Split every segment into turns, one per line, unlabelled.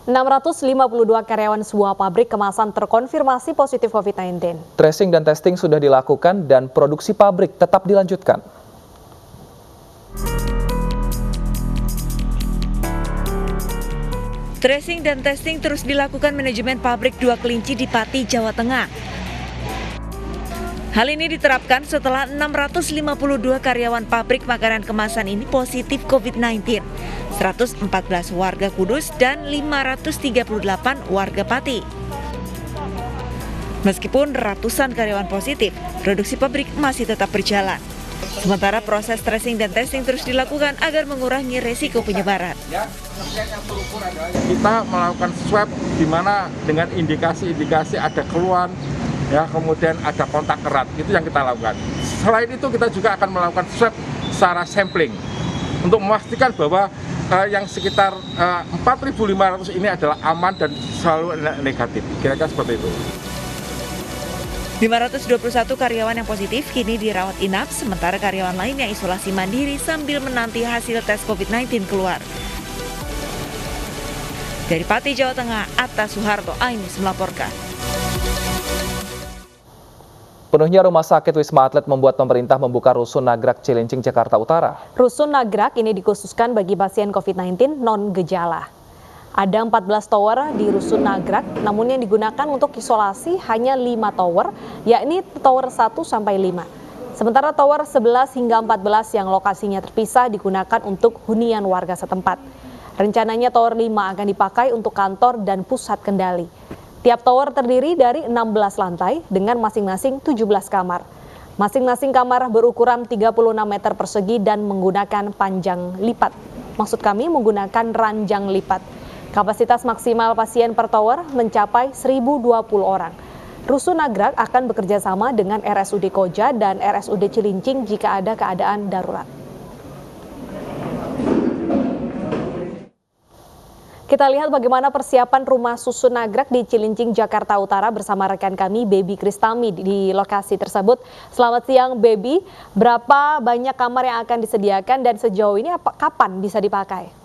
652 karyawan sebuah pabrik kemasan terkonfirmasi positif COVID-19.
Tracing dan testing sudah dilakukan dan produksi pabrik tetap dilanjutkan.
Tracing dan testing terus dilakukan manajemen pabrik 2 Kelinci di Pati, Jawa Tengah. Hal ini diterapkan setelah 652 karyawan pabrik makanan kemasan ini positif COVID-19. 114 warga Kudus dan 538 warga Pati. Meskipun ratusan karyawan positif, produksi pabrik masih tetap berjalan. Sementara proses tracing dan testing terus dilakukan agar mengurangi resiko penyebaran.
Kita melakukan swab di mana dengan indikasi-indikasi ada keluhan, ya, kemudian ada kontak erat, itu yang kita lakukan. Selain itu kita juga akan melakukan swab secara sampling untuk memastikan bahwa yang sekitar 4.500 ini adalah aman dan selalu negatif. Kira-kira seperti itu.
521 karyawan yang positif kini dirawat inap, sementara karyawan lain yang isolasi mandiri sambil menanti hasil tes COVID-19 keluar. Dari Pati, Jawa Tengah, Atta Suharto Ainis melaporkan.
Penuhnya rumah sakit Wisma Atlet membuat pemerintah membuka Rusun Nagrak Cilincing, Jakarta Utara.
Rusun Nagrak ini dikhususkan bagi pasien COVID-19 non-gejala. Ada 14 tower di Rusun Nagrak, namun yang digunakan untuk isolasi hanya 5 tower, yakni tower 1 sampai 5. Sementara tower 11 hingga 14 yang lokasinya terpisah digunakan untuk hunian warga setempat. Rencananya tower 5 akan dipakai untuk kantor dan pusat kendali. Tiap tower terdiri dari 16 lantai dengan masing-masing 17 kamar. Masing-masing kamar berukuran 36 meter persegi dan menggunakan panjang lipat. Maksud kami menggunakan ranjang lipat. Kapasitas maksimal pasien per tower mencapai 1.020 orang. Rusun Nagrak akan bekerja sama dengan RSUD Koja dan RSUD Cilincing jika ada keadaan darurat. Kita lihat bagaimana persiapan rumah susun Nagrak di Cilincing, Jakarta Utara bersama rekan kami, Baby Kristami di lokasi tersebut. Selamat siang, Baby. Berapa banyak kamar yang akan disediakan dan sejauh ini kapan bisa dipakai?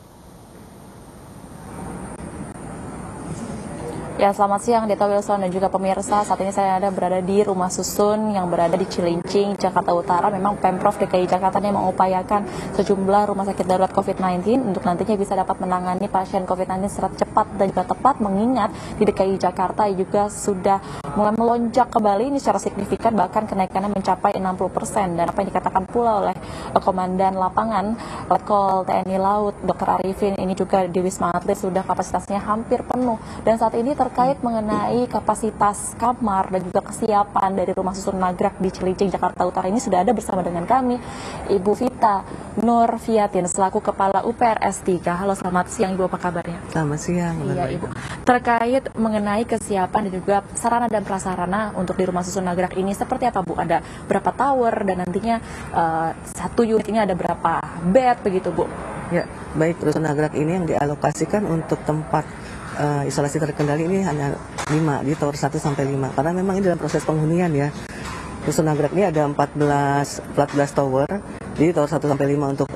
Ya, selamat siang Deta Wilson dan juga pemirsa. Saat ini saya berada di rumah susun yang berada di Cilincing, Jakarta Utara. Memang Pemprov DKI Jakarta ini mengupayakan sejumlah rumah sakit darurat COVID-19 untuk nantinya bisa dapat menangani pasien COVID-19 secara cepat dan juga tepat, mengingat di DKI Jakarta juga sudah mulai melonjak kembali ini secara signifikan, bahkan kenaikannya mencapai 60%. Dan apa yang dikatakan pula oleh Komandan Lapangan Letkol TNI Laut Dr. Arifin, ini juga di Wisma Atlet sudah kapasitasnya hampir penuh. Dan saat ini terkait mengenai kapasitas kamar dan juga kesiapan dari rumah susun Nagrak di Cilincing, Jakarta Utara ini sudah ada bersama dengan kami Ibu Vita Nur Fiatin selaku Kepala UPRS 3. Halo, selamat siang Ibu, apa kabarnya?
Selamat siang.
Iya Ibu. Terkait mengenai kesiapan dan juga sarana dan prasarana untuk di rumah susun Nagrak ini seperti apa Bu? Ada berapa tower dan nantinya satu unit ini ada berapa bed begitu Bu?
Ya, baik, Rusun Nagrak ini yang dialokasikan untuk tempat isolasi terkendali ini hanya 5 di tower 1 sampai 5 karena memang ini dalam proses penghunian ya. Rusun Nagrak ini ada 14 tower, jadi tower 1 sampai 5 untuk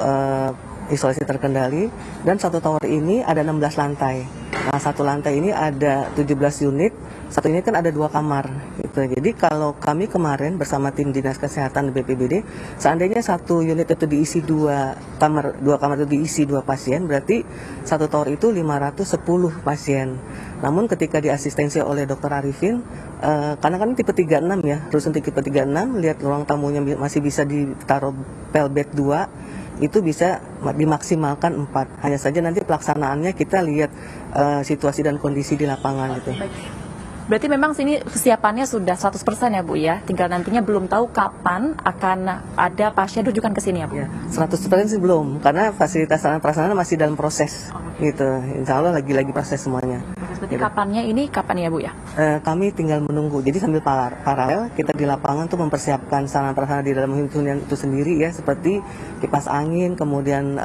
isolasi terkendali, dan satu tower ini ada 16 lantai. Nah, satu lantai ini ada 17 unit, satu unit kan ada 2 kamar gitu. Jadi kalau kami kemarin bersama tim Dinas Kesehatan BPBD, seandainya satu unit itu diisi 2 kamar itu diisi 2 pasien, berarti satu tower itu 510 pasien. Namun ketika diasistensi oleh Dr. Arifin, karena kan tipe 36 ya, rusun tipe 36, lihat ruang tamunya masih bisa ditaruh pel bed 2, itu bisa dimaksimalkan 4. Hanya saja nanti pelaksanaannya kita lihat situasi dan kondisi di lapangan gitu.
Berarti memang sini kesiapannya sudah 100% ya Bu ya, tinggal nantinya belum tahu kapan akan ada pasien rujukan ke sini ya Bu?
Ya, 100% sih belum, karena fasilitas sarana prasarana masih dalam proses gitu. Insya Allah lagi proses semuanya.
Berarti gitu. Kapan ya Bu ya?
Kami tinggal menunggu, jadi sambil paralel kita di lapangan tuh mempersiapkan sarana prasarana di dalam hunian itu sendiri ya, seperti kipas angin, kemudian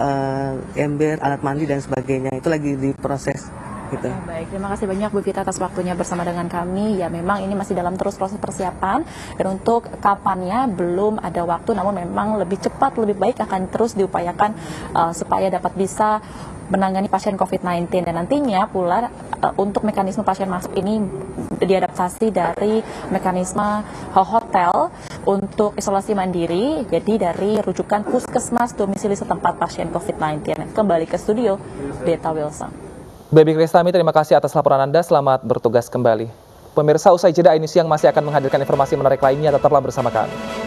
ember, alat mandi dan sebagainya, itu lagi diproses. Gitu.
Baik, terima kasih banyak Bu Vita atas waktunya bersama dengan kami. Ya, memang ini masih dalam terus proses persiapan, dan untuk kapannya belum ada waktu, namun memang lebih cepat lebih baik akan terus diupayakan supaya dapat bisa menangani pasien COVID-19, dan nantinya pula untuk mekanisme pasien masuk ini diadaptasi dari mekanisme hotel untuk isolasi mandiri, jadi dari rujukan puskesmas domisili setempat pasien COVID-19. Kembali ke studio, Deta Wilson.
Baby Kristami, terima kasih atas laporan Anda. Selamat bertugas kembali. Pemirsa, usai jeda ini siang masih akan menghadirkan informasi menarik lainnya. Tetaplah bersama kami.